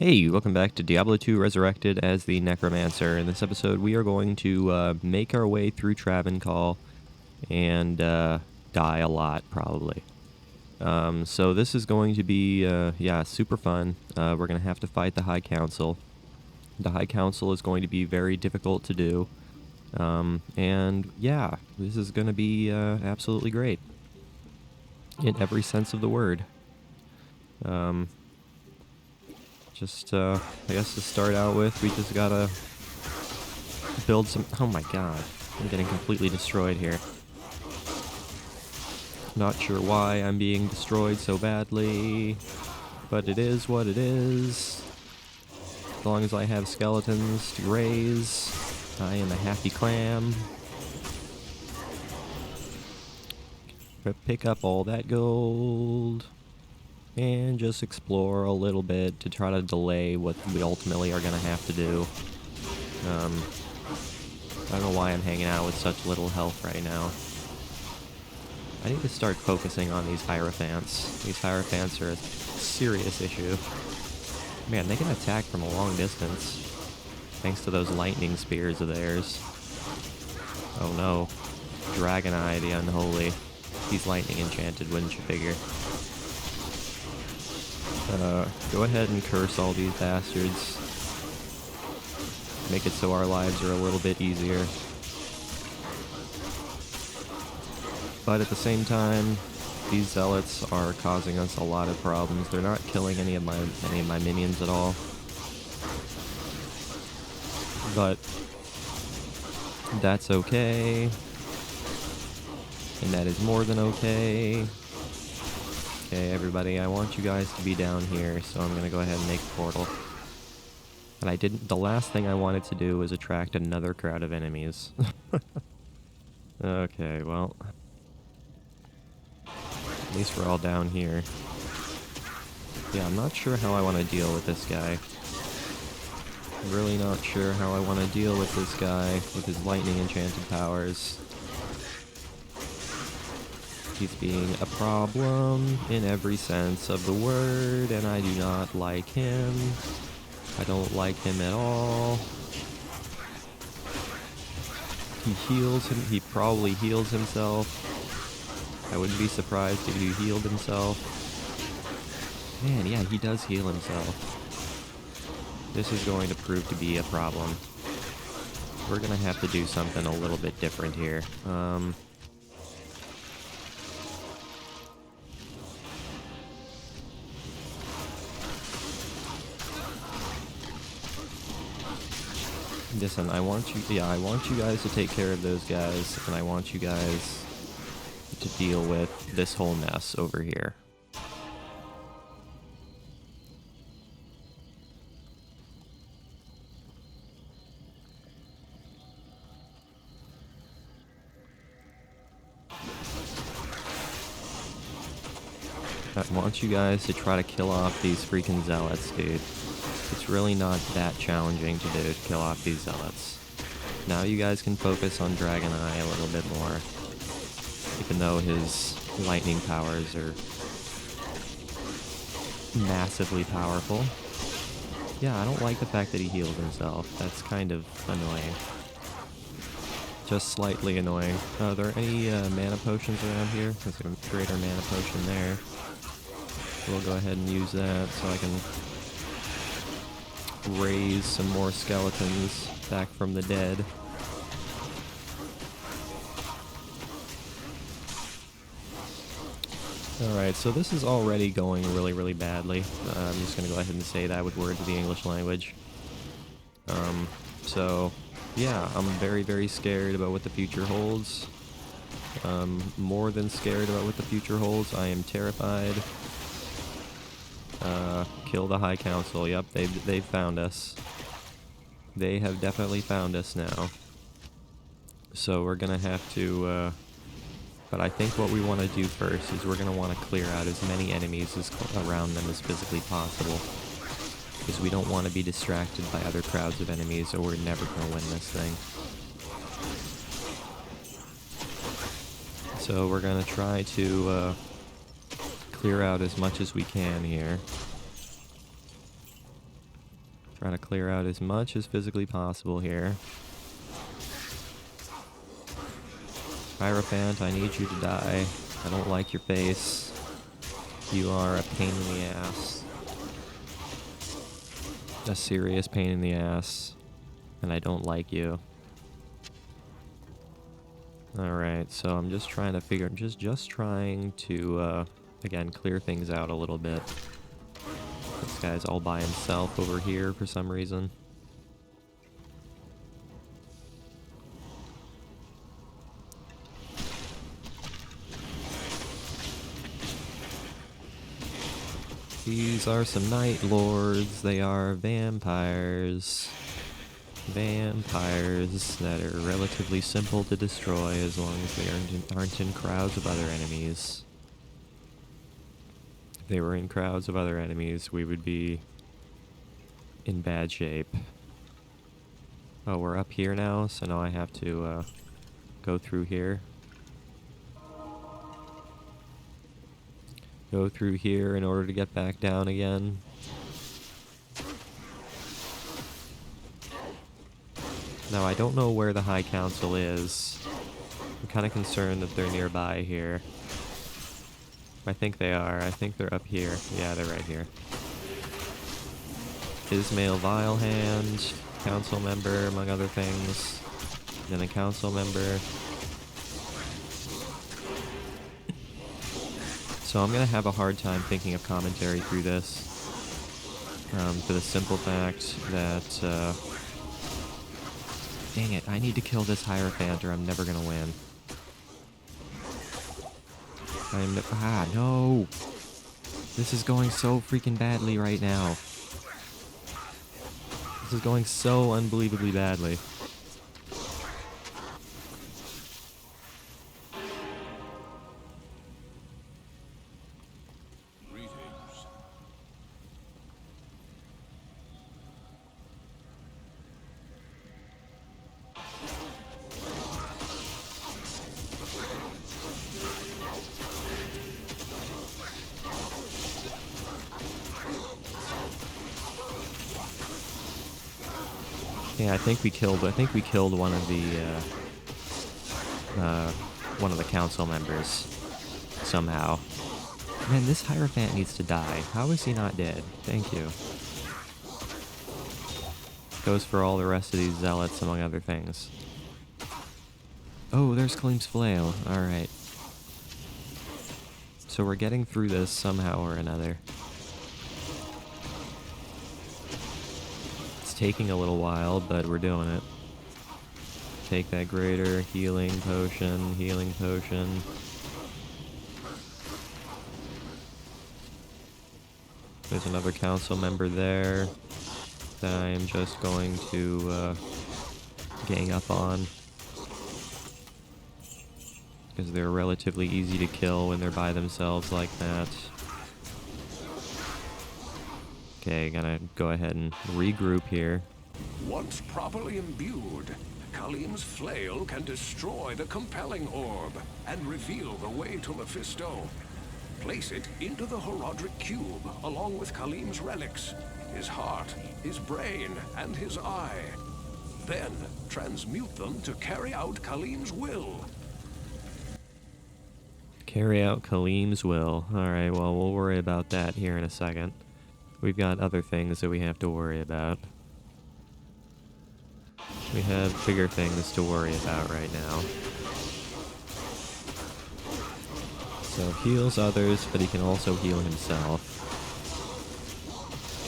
Hey, welcome back to Diablo 2 Resurrected as the Necromancer. In this episode, we are going to make our way through Travancore and die a lot, probably. So this is going to be, yeah, super fun. We're going to have to fight the High Council. The High Council is going to be very difficult to do. And yeah, this is going to be absolutely great. In every sense of the word. I guess to start out with, we just gotta build some... Oh my god, I'm getting completely destroyed here. Not sure why I'm being destroyed so badly, but it is what it is. As long as I have skeletons to raise, I am a happy clam. Pick up all that gold. And just explore a little bit to try to delay what we ultimately are going to have to do. I don't know why I'm hanging out with such little health right now. I need to start focusing on these Hierophants. These Hierophants are a serious issue. Man, they can attack from a long distance, thanks to those lightning spears of theirs. Oh no. Dragon Eye, the Unholy. He's lightning enchanted, wouldn't you figure? Go ahead and curse all these bastards. Make it so our lives are a little bit easier. But at the same time, these zealots are causing us a lot of problems. They're not killing any of my minions at all. But that's okay. And that is more than okay. Okay, everybody, I want you guys to be down here, so I'm gonna go ahead and make a portal. And the last thing I wanted to do was attract another crowd of enemies. Okay, well. At least we're all down here. Yeah, I'm not sure how I want to deal with this guy. I'm really not sure how I want to deal with this guy with his lightning enchanted powers. He's being a problem in every sense of the word, and I do not like him. I don't like him at all. He heals him. He probably heals himself. I wouldn't be surprised if he healed himself. Man, yeah, he does heal himself. This is going to prove to be a problem. We're gonna have to do something a little bit different here. Listen, I want you guys to take care of those guys, and I want you guys to deal with this whole mess over here. I want you guys to try to kill off these freaking zealots, dude. It's really not that challenging to do, to kill off these zealots. Now you guys can focus on Dragon Eye a little bit more. Even though his lightning powers are massively powerful. Yeah, I don't like the fact that he healed himself. That's kind of annoying. Just slightly annoying. Are there any mana potions around here? There's a greater mana potion there. We'll go ahead and use that so I can raise some more skeletons back from the dead. Alright, so this is already going really, really badly. I'm just going to go ahead and say that with words of the English language. So, yeah, I'm very, very scared about what the future holds. More than scared about what the future holds, I am terrified. Kill the High Council. Yep, they've found us. They have definitely found us now. So we're gonna have to, but I think what we want to do first is we're gonna want to clear out as many enemies around them as physically possible. Because we don't want to be distracted by other crowds of enemies, or we're never gonna win this thing. So we're gonna try to, clear out as much as we can here. Try to clear out as much as physically possible here. Hierophant, I need you to die. I don't like your face. You are a pain in the ass. A serious pain in the ass. And I don't like you. Alright, so I'm just trying to figure... Just trying to, again, clear things out a little bit. This guy's all by himself over here for some reason. These are some Night Lords. They are vampires. Vampires that are relatively simple to destroy as long as they aren't in crowds of other enemies. If they were in crowds of other enemies, we would be in bad shape. Oh, we're up here now, so now I have to go through here. Go through here in order to get back down again. Now, I don't know where the High Council is. I'm kind of concerned that they're nearby here. I think they are. I think they're up here. Yeah, they're right here. Ismail Vilehand, council member, among other things. Then a council member. So I'm going to have a hard time thinking of commentary through this. For the simple fact that... dang it, I need to kill this Hierophant or I'm never going to win. No! This is going so freaking badly right now. This is going so unbelievably badly. Yeah, I think we killed one of the council members somehow. Man, this Hierophant needs to die. How is he not dead? Thank you. Goes for all the rest of these zealots, among other things. Oh, there's Khalim's Flail. Alright. So we're getting through this somehow or another. Taking a little while, but we're doing it. Take that greater healing potion, healing potion. There's another council member there that I am just going to gang up on. Because they're relatively easy to kill when they're by themselves like that. Okay, gonna go ahead and regroup here. Once properly imbued, Khalim's flail can destroy the compelling orb and reveal the way to Mephisto. Place it into the Horodric cube along with Khalim's relics, his heart, his brain, and his eye. Then transmute them to carry out Khalim's will. Carry out Khalim's will. Alright, well, we'll worry about that here in a second. We've got other things that we have to worry about. We have bigger things to worry about right now. So heals others, but he can also heal himself.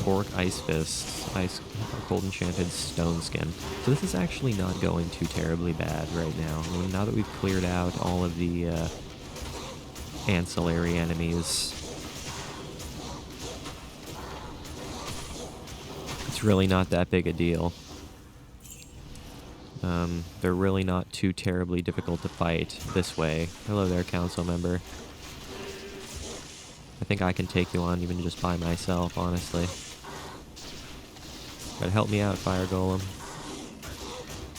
Torque Ice Fist, Ice Cold Enchanted Stone Skin. So this is actually not going too terribly bad right now. I mean, now that we've cleared out all of the ancillary enemies, it's really not that big a deal. They're really not too terribly difficult to fight this way. Hello there, council member. I think I can take you on even just by myself, honestly. But help me out, Fire Golem.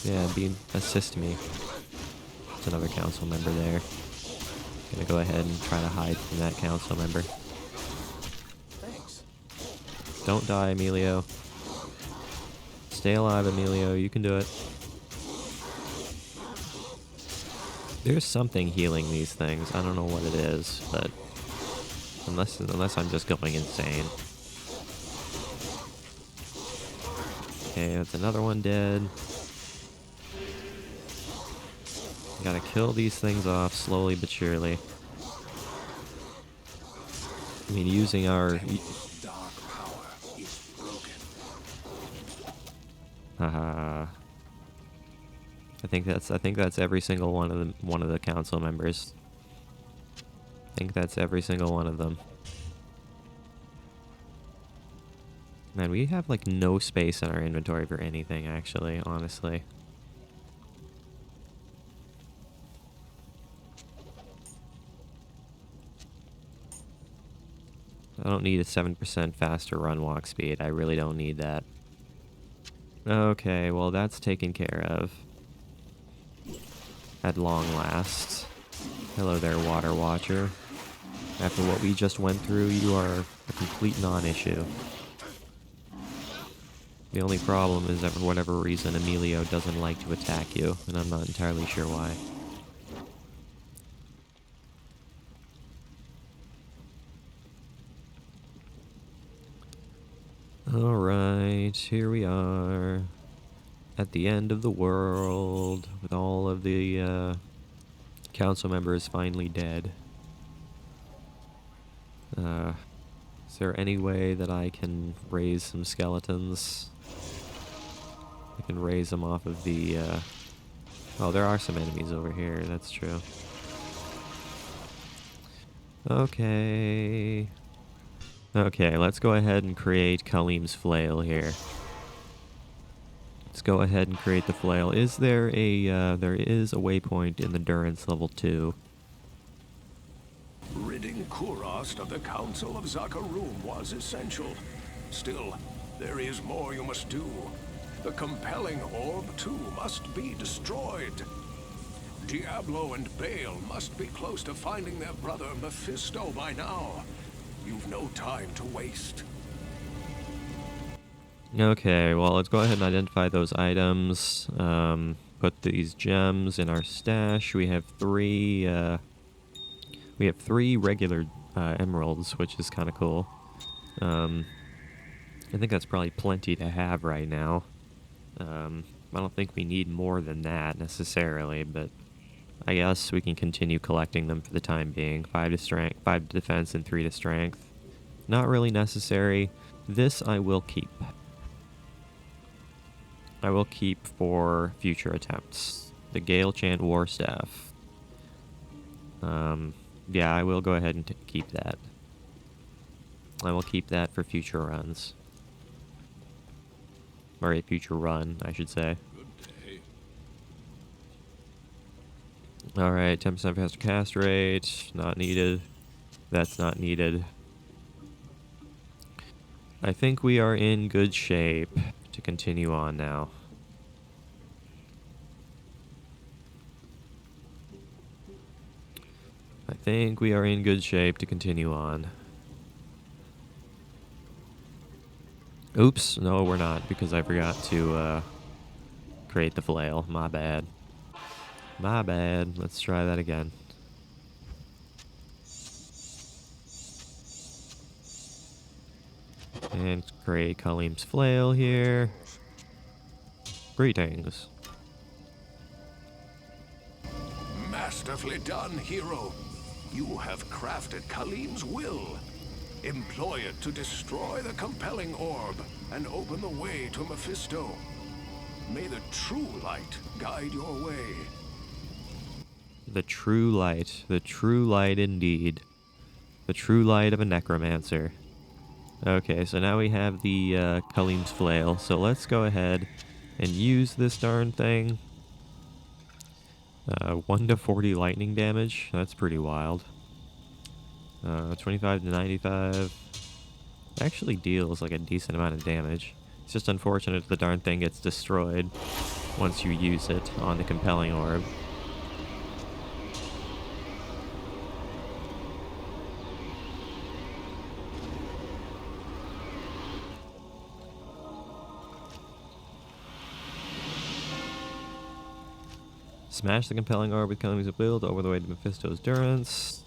Yeah, assist me. There's another council member there. Gonna go ahead and try to hide from that council member. Thanks. Don't die, Emilio. Stay alive, Emilio. You can do it. There's something healing these things. I don't know what it is, but unless I'm just going insane. Okay, that's another one dead. Gotta kill these things off slowly but surely. I mean, using our... Haha. I think that's every single one of the council members. I think that's every single one of them. Man, we have like no space in our inventory for anything, actually, honestly. I don't need a 7% faster run walk speed. I really don't need that. Okay, well that's taken care of. At long last. Hello there, Water Watcher. After what we just went through, you are a complete non-issue. The only problem is that for whatever reason, Emilio doesn't like to attack you, and I'm not entirely sure why. Alright, here we are. At the end of the world, with all of the council members finally dead. Is there any way that I can raise some skeletons? I can raise them off of the... Oh, there are some enemies over here, that's true. Okay. Okay, let's go ahead and create Khalim's Flail here. Let's go ahead and create the flail. Is there a, there is a waypoint in the Durance level 2. Ridding Kurast of the Council of Zakarum was essential. Still, there is more you must do. The compelling orb, too, must be destroyed. Diablo and Bale must be close to finding their brother Mephisto by now. You've no time to waste. Okay, well, let's go ahead and identify those items. Put these gems in our stash. We have three regular emeralds, which is kind of cool. I think that's probably plenty to have right now. I don't think we need more than that necessarily, but I guess we can continue collecting them for the time being. 5 to strength, 5 to defense, and 3 to strength. Not really necessary. This I will keep. I will keep for future attempts. The Gale Chant War Staff. Yeah, I will go ahead and keep that. I will keep that for future runs. Or a future run, I should say. Alright, 10% faster cast rate. Not needed. That's not needed. I think we are in good shape to continue on now. I think we are in good shape to continue on. Oops, no we're not, because I forgot to create the flail. My bad. My bad. Let's try that again. And create Khalim's flail here. Greetings. Masterfully done, hero. You have crafted Khalim's will. Employ it to destroy the compelling orb and open the way to Mephisto. May the true light guide your way. The true light indeed. The true light of a necromancer. Okay, so now we have the Khalim's flail, so let's go ahead and use this darn thing. 1 to 40 lightning damage, that's pretty wild. 25 to 95. Actually deals like a decent amount of damage. It's just unfortunate the darn thing gets destroyed once you use it on the compelling orb. Smash the compelling orb with economies of will to over the way to Mephisto's Durance.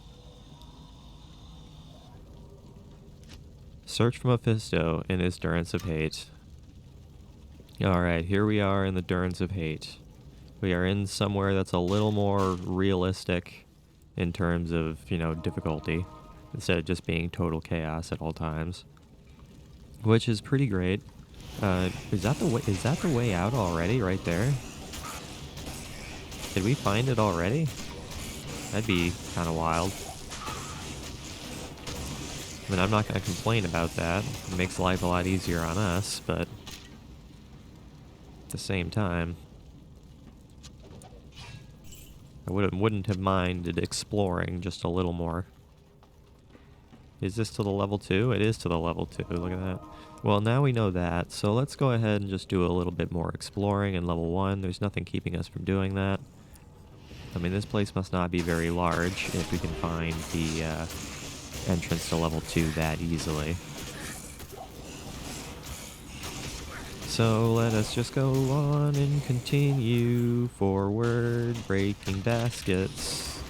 Search for Mephisto in his Durance of Hate. Alright, here we are in the Durance of Hate. We are in somewhere that's a little more realistic in terms of, you know, difficulty, instead of just being total chaos at all times. Which is pretty great. Is that the way out already, right there? Did we find it already? That'd be kind of wild. I mean, I'm not going to complain about that. It makes life a lot easier on us, but at the same time, I wouldn't have minded exploring just a little more. Is this to the level 2? It is to the level 2. Look at that. Well, now we know that, so let's go ahead and just do a little bit more exploring in level 1. There's nothing keeping us from doing that. I mean, this place must not be very large if we can find the entrance to level 2 that easily. So let us just go on and continue forward, breaking baskets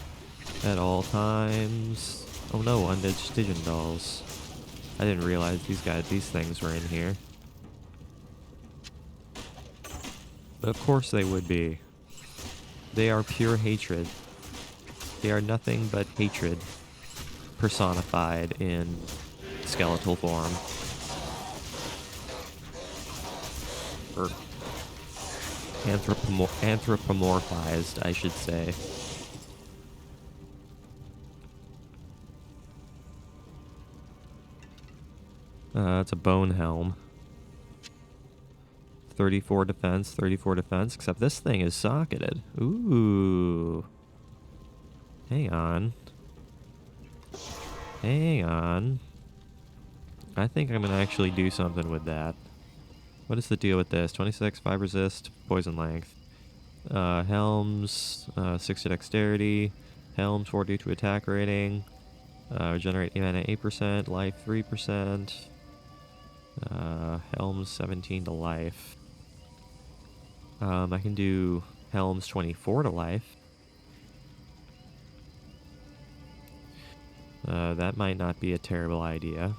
at all times. Oh no, undead Stygian dolls. I didn't realize these things were in here. But of course they would be. They are pure hatred. They are nothing but hatred personified in skeletal form. Or anthropomorphized, I should say. It's a bone helm. 34 defense, 34 defense, except this thing is socketed. Ooh. Hang on. Hang on. I think I'm going to actually do something with that. What is the deal with this? 26, 5 resist, poison length. Helms, 60 dexterity. Helms, 42 attack rating. Regenerate mana 8%, life 3%. Helms 17 to life. I can do Helms 24 to life. That might not be a terrible idea.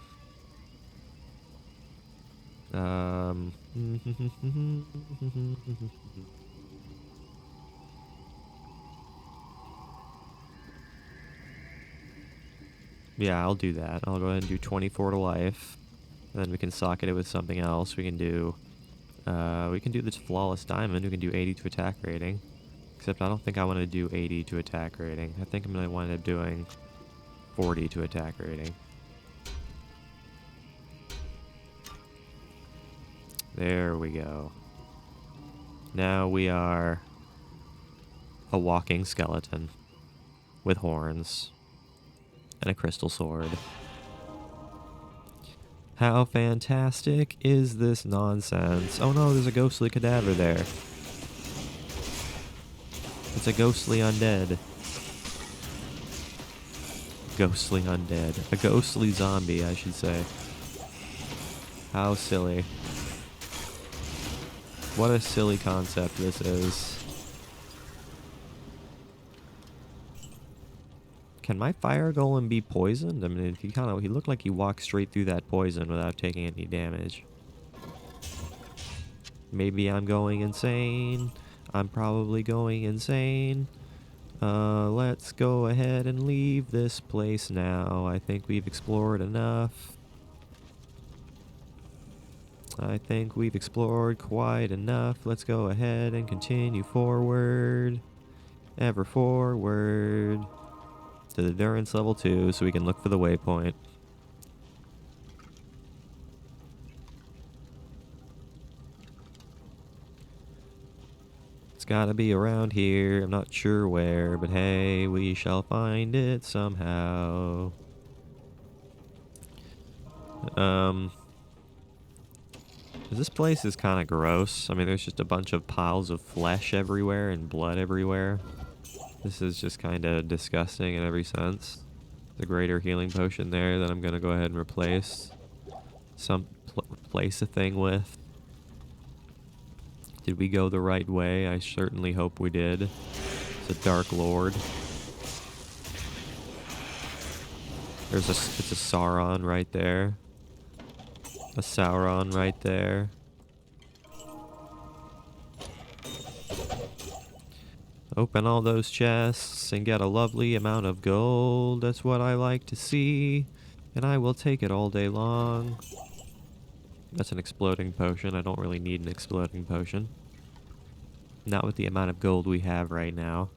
Yeah, I'll do that. I'll go ahead and do 24 to life. And then we can socket it with something else. We can do this flawless diamond. We can do 80 to attack rating. Except I don't think I want to do 80 to attack rating. I think I'm going to wind up doing 40 to attack rating. There we go. Now we are a walking skeleton with horns and a crystal sword. How fantastic is this nonsense? Oh no, there's a ghostly cadaver there. It's a ghostly undead. Ghostly undead. A ghostly zombie, I should say. How silly. What a silly concept this is. Can my fire golem be poisoned? I mean, he looked like he walked straight through that poison without taking any damage. Maybe I'm going insane. I'm probably going insane. Let's go ahead and leave this place now. I think we've explored enough. I think we've explored quite enough. Let's go ahead and continue forward. Ever forward. To the Durance level 2 so we can look for the waypoint. It's gotta be around here. I'm not sure where, but hey, we shall find it somehow. This place is kind of gross. I mean, there's just a bunch of piles of flesh everywhere and blood everywhere. This is just kind of disgusting in every sense. The greater healing potion there that I'm going to go ahead and replace a thing with. Did we go the right way? I certainly hope we did. the Dark Lord. It's a Sauron right there. A Sauron right there. Open all those chests and get a lovely amount of gold. That's what I like to see. And I will take it all day long. That's an exploding potion. I don't really need an exploding potion. Not with the amount of gold we have right now.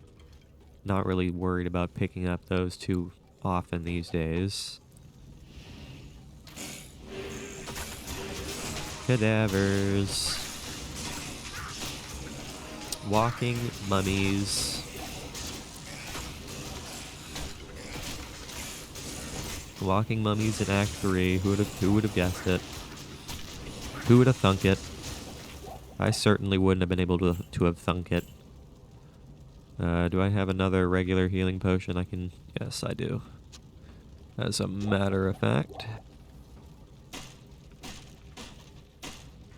Not really worried about picking up those too often these days. Cadavers. Walking mummies. Walking mummies in Act 3. Who would have guessed it? Who would have thunk it? I certainly wouldn't have been able to have thunk it. Do I have another regular healing potion I can... Yes, I do. As a matter of fact.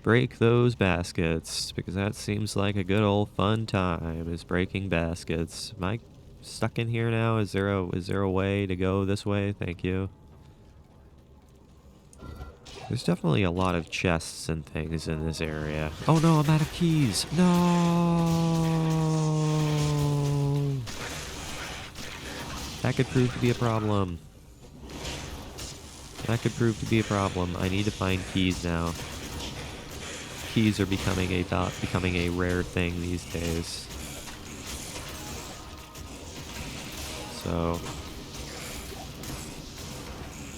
Break those baskets, because that seems like a good old fun time, is breaking baskets. Am I stuck in here now? Is there a way to go this way? Thank you. There's definitely a lot of chests and things in this area. Oh no, I'm out of keys! No! That could prove to be a problem. That could prove to be a problem. I need to find keys now. Keys are becoming a rare thing these days. So,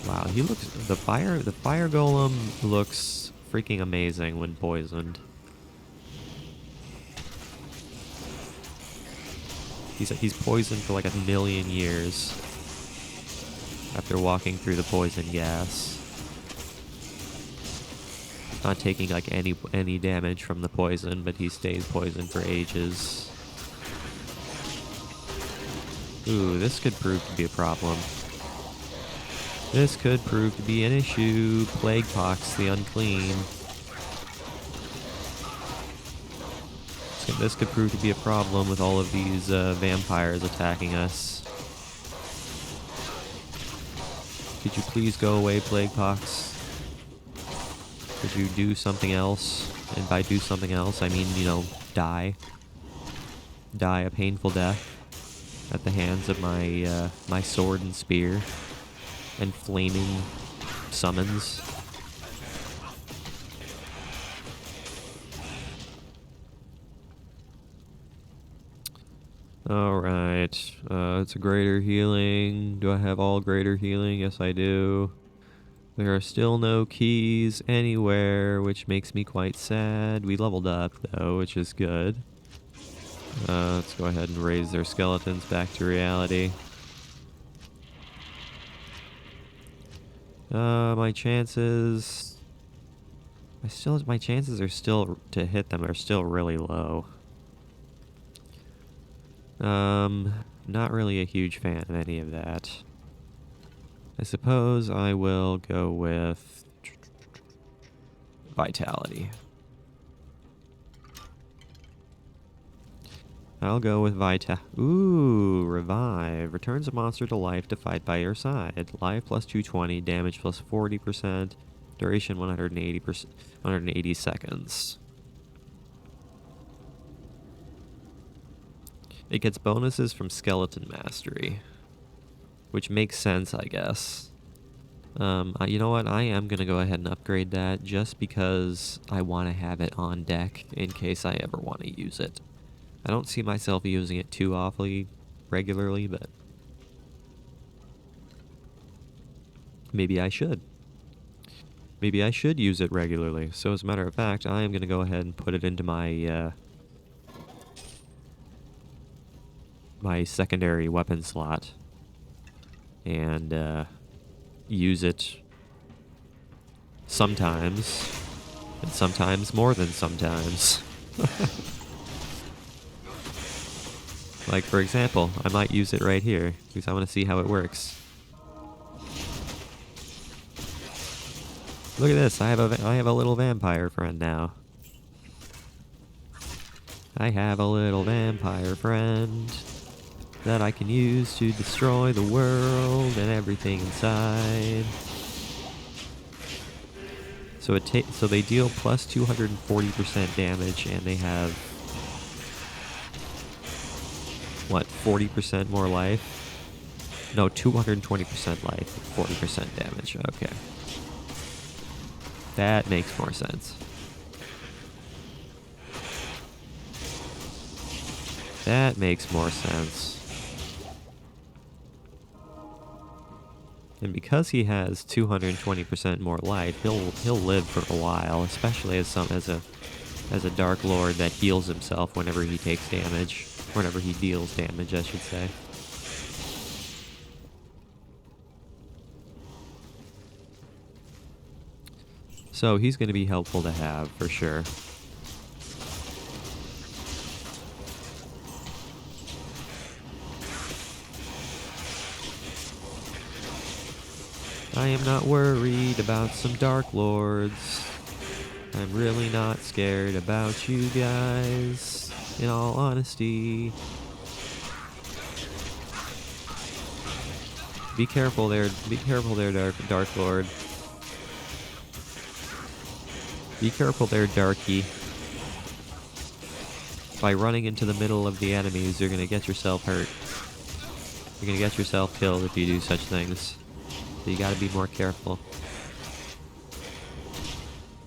wow, the fire golem looks freaking amazing when poisoned. He's poisoned for like 1,000,000 years after walking through the poison gas. Not taking like any damage from the poison, but he stays poisoned for ages. Ooh, this could prove to be a problem. This could prove to be an issue. Plague pox, the unclean. So this could prove to be a problem with all of these vampires attacking us. Could you please go away, plague pox? Could you do something else? And by do something else, I mean, you know, die. Die a painful death at the hands of my my sword and spear and flaming summons. Alright, it's a greater healing. Do I have all greater healing? Yes, I do. There are still no keys anywhere, which makes me quite sad. We leveled up, though, which is good. Let's go ahead and raise their skeletons back to reality. My chances... my chances are still, to hit them are still really low. Not really a huge fan of any of that. I suppose I will go with Vitality. I'll go with Ooh, Revive. Returns a monster to life to fight by your side. Life plus 220, damage plus 40%, duration 180 seconds. It gets bonuses from Skeleton Mastery, which makes sense, I guess. You know what? I am going to go ahead and upgrade that just because I want to have it on deck in case I ever want to use it. I don't see myself using it too awfully regularly, but maybe I should. Maybe I should use it regularly. So as a matter of fact, I am going to go ahead and put it into my my secondary weapon slot and use it sometimes, and sometimes more than sometimes. Like, for example, I might use it right here, because I want to see how it works. Look at this, I have a little vampire friend now. I have a little vampire friend. that I can use to destroy the world and everything inside. So so they deal plus 240% damage, and they have what, 40% more life? No, 220% life, 40% damage. Okay. That makes more sense. That makes more sense. And because he has 220% more life, he'll live for a while, especially as a Dark Lord that heals himself whenever he takes damage. Whenever he deals damage, I should say. So he's going to be helpful to have, for sure. I am not worried about some Dark Lords. I'm really not scared about you guys, in all honesty. Be careful there, Dark Lord. Be careful there, Darky. By running into the middle of the enemies, you're gonna get yourself hurt. You're gonna get yourself killed if you do such things. So you gotta be more careful.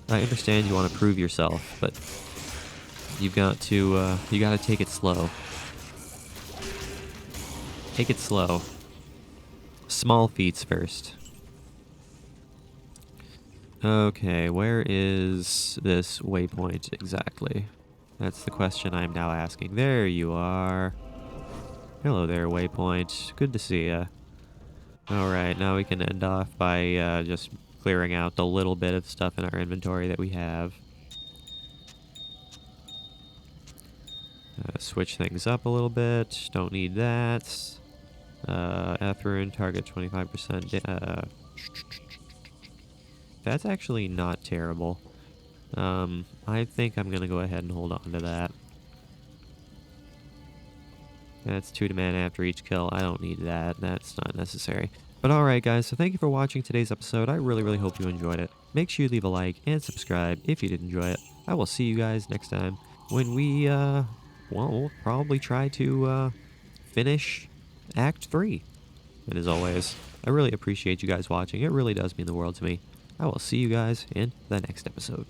I understand you want to prove yourself, but you've got to, you gotta take it slow. Take it slow. Small feats first. Okay, where is this waypoint exactly? That's the question I'm now asking. There you are. Hello there, waypoint. Good to see ya. Alright, now we can end off by just clearing out the little bit of stuff in our inventory that we have. Switch things up a little bit. Don't need that. Ethrine, target 25%. That's actually not terrible. I think I'm gonna go ahead and hold on to that. That's 2 to mana after each kill. I don't need that. That's not necessary. But alright guys, so thank you for watching today's episode. I really hope you enjoyed it. Make sure you leave a like and subscribe if you did enjoy it. I will see you guys next time when we, well, we'll probably try to, finish Act 3. And as always, I really appreciate you guys watching. It really does mean the world to me. I will see you guys in the next episode.